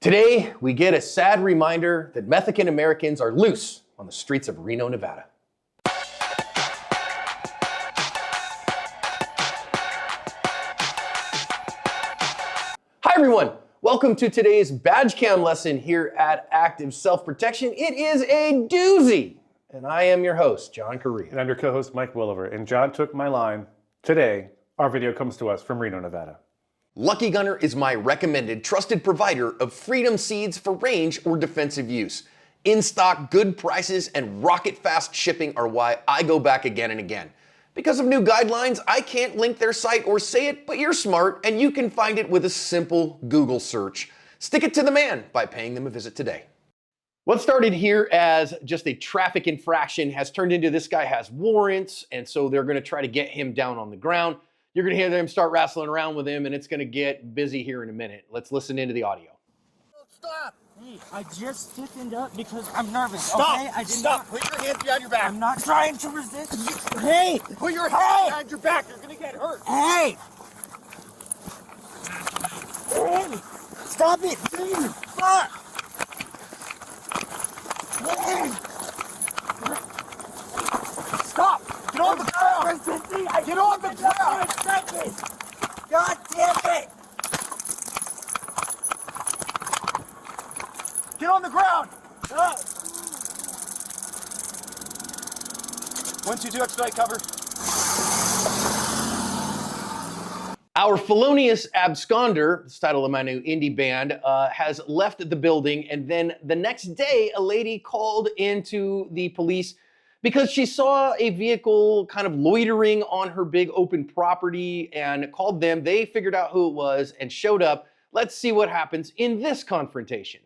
Today, we get a sad reminder that Mexican Americans are loose on the streets of Reno, Nevada. Hi everyone, welcome to today's badge cam lesson here at Active Self-Protection. It is a doozy, and I am your host, John Correa. And I'm your co-host, Mike Williver. And John took my line. Today, our video comes to us from Reno, Nevada. Lucky Gunner is my recommended trusted provider of freedom seeds for range or defensive use. In-stock, good prices, and rocket-fast shipping are why I go back again and again. Because of new guidelines, I can't link their site or say it, but you're smart and you can find it with a simple Google search. Stick it to the man by paying them a visit today. What started here as just a traffic infraction has turned into this guy has warrants, and so they're gonna try to get him down on the ground. You're gonna hear them start wrestling around with him, and it's gonna get busy here in a minute. Let's listen into the audio. Stop! Hey, I just stiffened up because I'm nervous. Stop! Okay? I did Stop! Not, Put your hands behind your back. I'm not trying to resist you. Hey! Put your hands behind your back. You're gonna get hurt. Hey! Hey! Stop it! Please! Fuck! Hey! Stop! Get on the ground! Get on the ground! God damn it! Get on the ground! 122 expedite cover. Our Felonious Absconder, the title of my new indie band, has left the building, and then the next day, a lady called into the police because she saw a vehicle kind of loitering on her big open property and called them. They figured out who it was and showed up. Let's see what happens in this confrontation.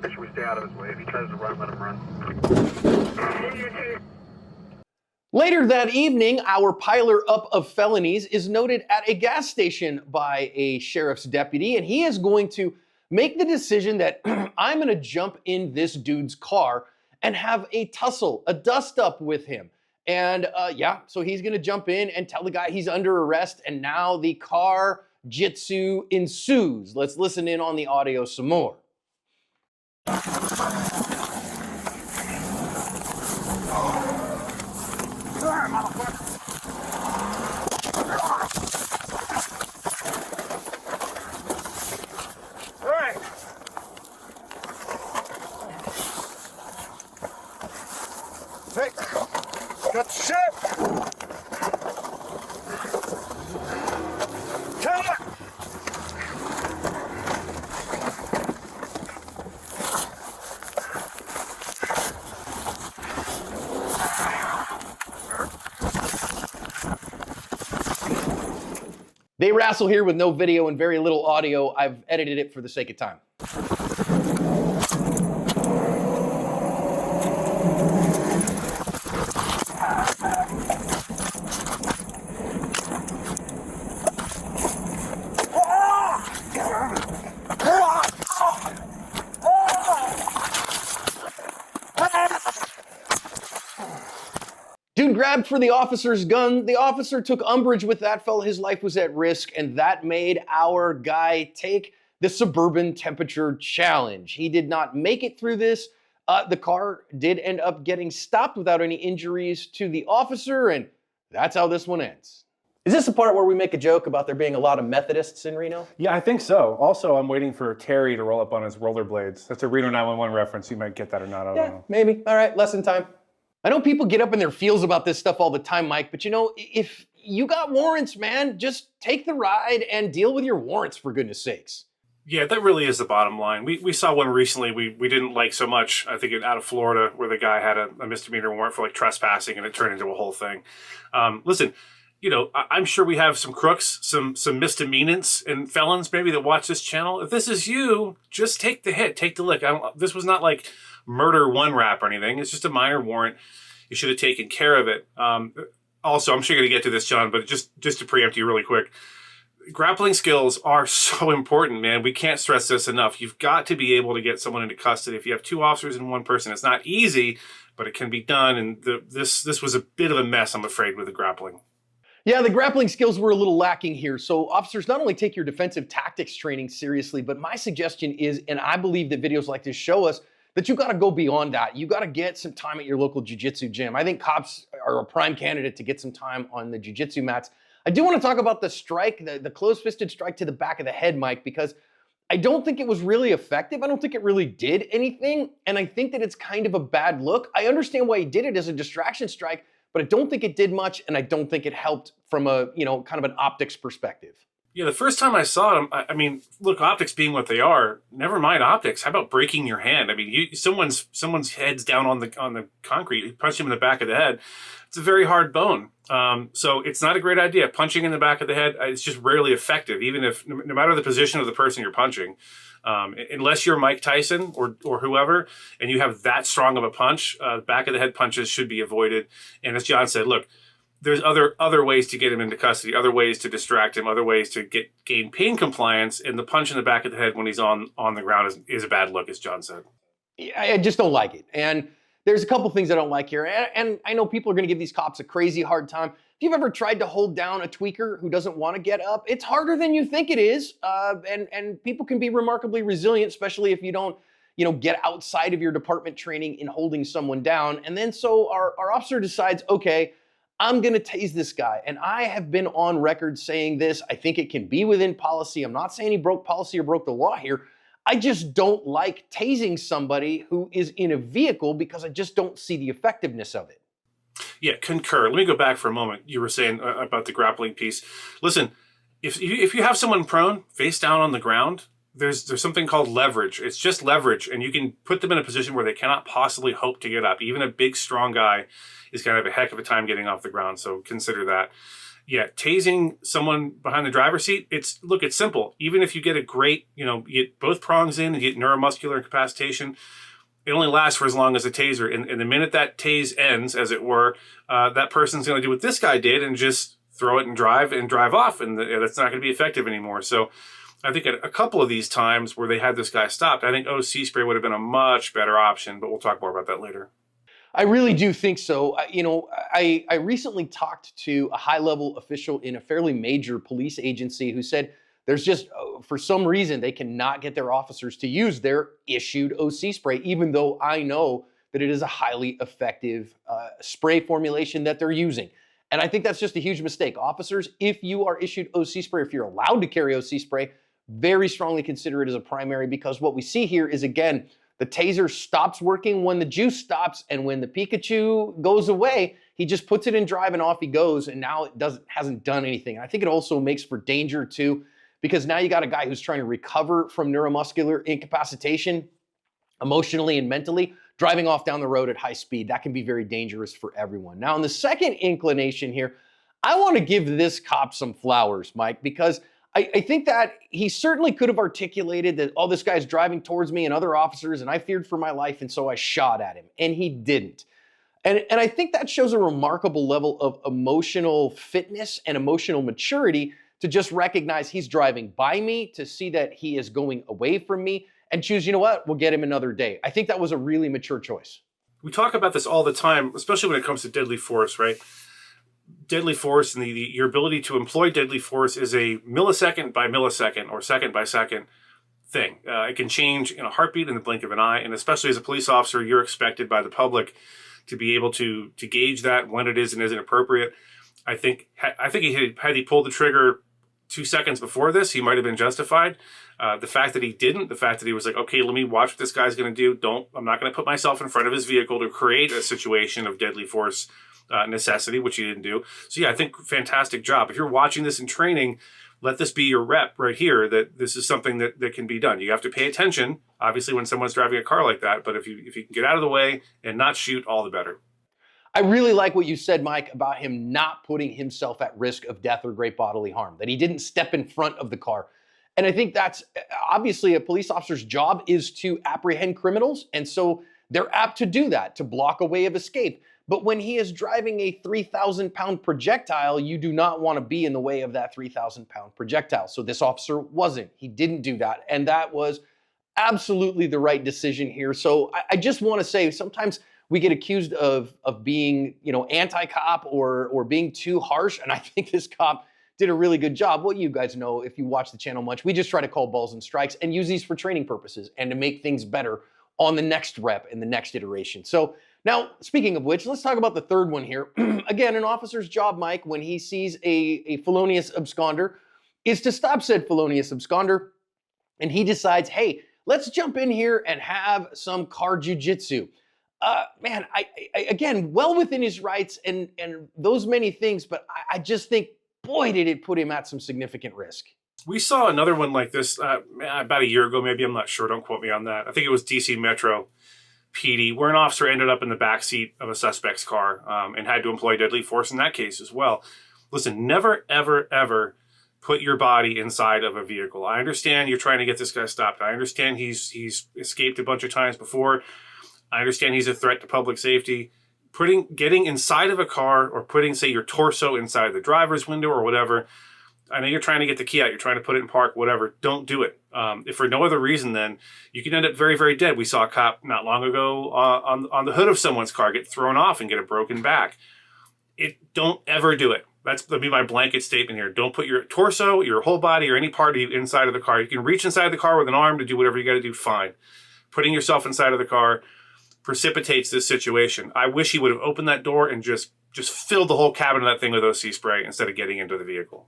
Should we stay out of his way? If he tries to run, let him run. Later that evening, our piler up of felonies is noted at a gas station by a sheriff's deputy, and he is going to make the decision that I'm going to jump in this dude's car and have a tussle, a dust up with him. And so he's going to jump in and tell the guy he's under arrest, and now the car jitsu ensues. Let's listen in on the audio some more. Hey! Got shit! Come on! They wrestle here with no video and very little audio. I've edited it for the sake of time. Dude grabbed for the officer's gun. The officer took umbrage with that, felt his life was at risk, and that made our guy take the suburban temperature challenge. He did not make it through this. The car did end up getting stopped without any injuries to the officer, and that's how this one ends. Is this the part where we make a joke about there being a lot of Methodists in Reno? Yeah, I think so. Also, I'm waiting for Terry to roll up on his rollerblades. That's a Reno 911 reference. You might get that or not. I don't know. Maybe. All right, lesson time. I know people get up in their feels about this stuff all the time, Mike, but you know, if you got warrants, man, just take the ride and deal with your warrants, for goodness sakes. Yeah, that really is the bottom line. We saw one recently we didn't like so much, I think out of Florida, where the guy had a misdemeanor warrant for like trespassing, and it turned into a whole thing. Listen, you know, I'm sure we have some crooks, some misdemeanants and felons maybe that watch this channel. If this is you, just take the hit, take the lick. This was not like murder one rap or anything. It's just a minor warrant. You should have taken care of it. Also, I'm sure you're going to get to this, John, but just to preempt you really quick, grappling skills are so important, man. We can't stress this enough. You've got to be able to get someone into custody. If you have two officers and one person, it's not easy, but it can be done. And this was a bit of a mess, I'm afraid, with the grappling. Yeah, the grappling skills were a little lacking here. So officers, not only take your defensive tactics training seriously, but my suggestion is, and I believe that videos like this show us, that you got to go beyond that. You got to get some time at your local jiu-jitsu gym. I think cops are a prime candidate to get some time on the jiu-jitsu mats. I do want to talk about the strike, the closed-fisted strike to the back of the head, Mike, because I don't think it was really effective. I don't think it really did anything. And I think that it's kind of a bad look. I understand why he did it as a distraction strike, but I don't think it did much, and I don't think it helped from a, kind of an optics perspective. Yeah, the first time I saw him, I mean, look, optics being what they are, never mind optics. How about breaking your hand? I mean, someone's head's down on the concrete. You punch him in the back of the head. It's a very hard bone. So it's not a great idea. Punching in the back of the head, it's just rarely effective, even if, no matter the position of the person you're punching. Unless you're Mike Tyson or whoever, and you have that strong of a punch, back of the head punches should be avoided. And as John said, look, there's other ways to get him into custody, other ways to distract him, other ways to gain pain compliance. And the punch in the back of the head when he's on the ground is a bad look, as John said. I just don't like it. And there's a couple things I don't like here. And I know people are going to give these cops a crazy hard time. If you've ever tried to hold down a tweaker who doesn't want to get up, it's harder than you think it is. And people can be remarkably resilient, especially if you don't, get outside of your department training in holding someone down. And then so our officer decides, okay, I'm going to tase this guy. And I have been on record saying this. I think it can be within policy. I'm not saying he broke policy or broke the law here. I just don't like tasing somebody who is in a vehicle because I just don't see the effectiveness of it. Yeah, concur. Let me go back for a moment. You were saying about the grappling piece. Listen, if you have someone prone, face down on the ground, there's something called leverage. It's just leverage, and you can put them in a position where they cannot possibly hope to get up. Even a big, strong guy is going to have a heck of a time getting off the ground, so consider that. Yeah, tasing someone behind the driver's seat, it's simple. Even if you get a great, you get both prongs in and you get neuromuscular incapacitation, it only lasts for as long as a taser. And the minute that tase ends, as it were, that person's going to do what this guy did and just throw it and drive off. And that's not going to be effective anymore. So I think at a couple of these times where they had this guy stopped, I think OC spray would have been a much better option. But we'll talk more about that later. I really do think so. I recently talked to a high-level official in a fairly major police agency who said there's just, for some reason, they cannot get their officers to use their issued OC spray, even though I know that it is a highly effective spray formulation that they're using. And I think that's just a huge mistake. Officers, if you are issued OC spray, if you're allowed to carry OC spray, very strongly consider it as a primary, because what we see here is, again, the taser stops working when the juice stops, and when the Pikachu goes away, he just puts it in drive and off he goes, and now it hasn't done anything. And I think it also makes for danger too, because now you got a guy who's trying to recover from neuromuscular incapacitation emotionally and mentally, driving off down the road at high speed. That can be very dangerous for everyone. Now, in the second inclination here, I want to give this cop some flowers, Mike, because I think that he certainly could have articulated that, oh, this guy's driving towards me and other officers, and I feared for my life, and so I shot at him. And he didn't. And I think that shows a remarkable level of emotional fitness and emotional maturity to just recognize he's driving by me, to see that he is going away from me, and choose, you know what, we'll get him another day. I think that was a really mature choice. We talk about this all the time, especially when it comes to deadly force, right? Deadly force and your ability to employ deadly force is a millisecond by millisecond or second by second thing. It can change in a heartbeat, in the blink of an eye, and especially as a police officer, you're expected by the public to be able to gauge that when it is and isn't appropriate. I think had he pulled the trigger 2 seconds before this, he might have been justified. The fact that he didn't, the fact that he was like, okay, let me watch what this guy's going to do. I'm not going to put myself in front of his vehicle to create a situation of deadly force necessity, which he didn't do. So yeah, I think fantastic job. If you're watching this in training, let this be your rep right here, that this is something that can be done. You have to pay attention, obviously, when someone's driving a car like that, but if you can get out of the way and not shoot, all the better. I really like what you said, Mike, about him not putting himself at risk of death or great bodily harm, that he didn't step in front of the car. And I think that's obviously a police officer's job is to apprehend criminals. And so they're apt to do that, to block a way of escape. But when he is driving a 3,000-pound projectile, you do not want to be in the way of that 3,000-pound projectile. So this officer wasn't. He didn't do that. And that was absolutely the right decision here. So I just want to say, sometimes we get accused of being, anti-cop or being too harsh. And I think this cop did a really good job. Well, you guys know, if you watch the channel much, we just try to call balls and strikes and use these for training purposes and to make things better on the next rep and the next iteration. So now, speaking of which, let's talk about the third one here. Again, an officer's job, Mike, when he sees a felonious absconder, is to stop said felonious absconder, and he decides, hey, let's jump in here and have some car jujitsu. Man, I again, well within his rights and those many things, but I just think, boy, did it put him at some significant risk. We saw another one like this about a year ago, maybe. I'm not sure. Don't quote me on that. I think it was DC Metro PD, where an officer ended up in the backseat of a suspect's car and had to employ deadly force in that case as well. Listen, never, ever, ever put your body inside of a vehicle. I understand you're trying to get this guy stopped. I understand he's escaped a bunch of times before. I understand he's a threat to public safety. Getting inside of a car or putting, say, your torso inside the driver's window or whatever, I know you're trying to get the key out, you're trying to put it in park, whatever, don't do it. If for no other reason, then you can end up very, very dead. We saw a cop not long ago on the hood of someone's car get thrown off and get a broken back. Don't ever do it. That'll be my blanket statement here. Don't put your torso, your whole body, or any part of you inside of the car. You can reach inside the car with an arm to do whatever you got to do, fine. Putting yourself inside of the car precipitates this situation. I wish he would have opened that door and just filled the whole cabin of that thing with OC spray instead of getting into the vehicle.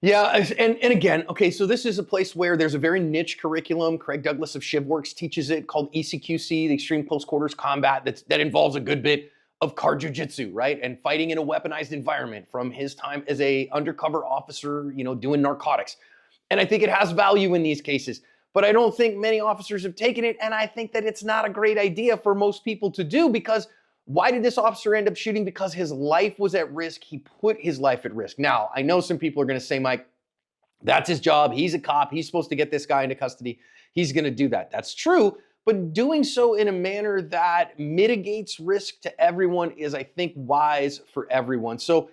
Yeah, and again, okay, so this is a place where there's a very niche curriculum. Craig Douglas of ShivWorks teaches it, called ECQC, the Extreme Close Quarters Combat, that involves a good bit of car jujitsu, right? And fighting in a weaponized environment from his time as a undercover officer, doing narcotics. And I think it has value in these cases. But I don't think many officers have taken it, and I think that it's not a great idea for most people to do, because why did this officer end up shooting? Because his life was at risk. He put his life at risk. Now, I know some people are going to say, Mike, that's his job. He's a cop. He's supposed to get this guy into custody. He's going to do that. That's true. But doing so in a manner that mitigates risk to everyone is, I think, wise for everyone. So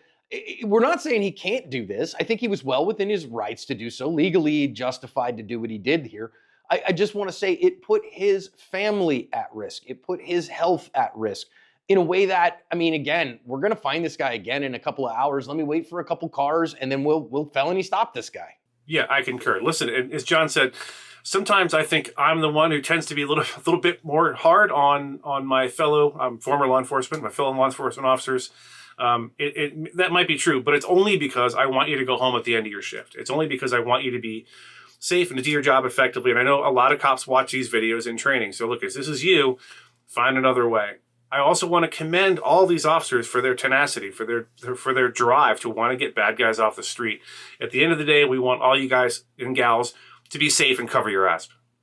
we're not saying he can't do this. I think he was well within his rights to do so, legally justified to do what he did here. I just want to say it put his family at risk. It put his health at risk in a way that, I mean, again, we're going to find this guy again in a couple of hours. Let me wait for a couple cars, and then we'll felony stop this guy. Yeah, I concur. Listen, as John said, sometimes I think I'm the one who tends to be a little bit more hard on my fellow former law enforcement, my fellow law enforcement officers. That might be true, but it's only because I want you to go home at the end of your shift. It's only because I want you to be safe and to do your job effectively. And I know a lot of cops watch these videos in training. So look, if this is you, find another way. I also want to commend all these officers for their tenacity, for their drive to want to get bad guys off the street. At the end of the day, we want all you guys and gals to be safe and cover your ass.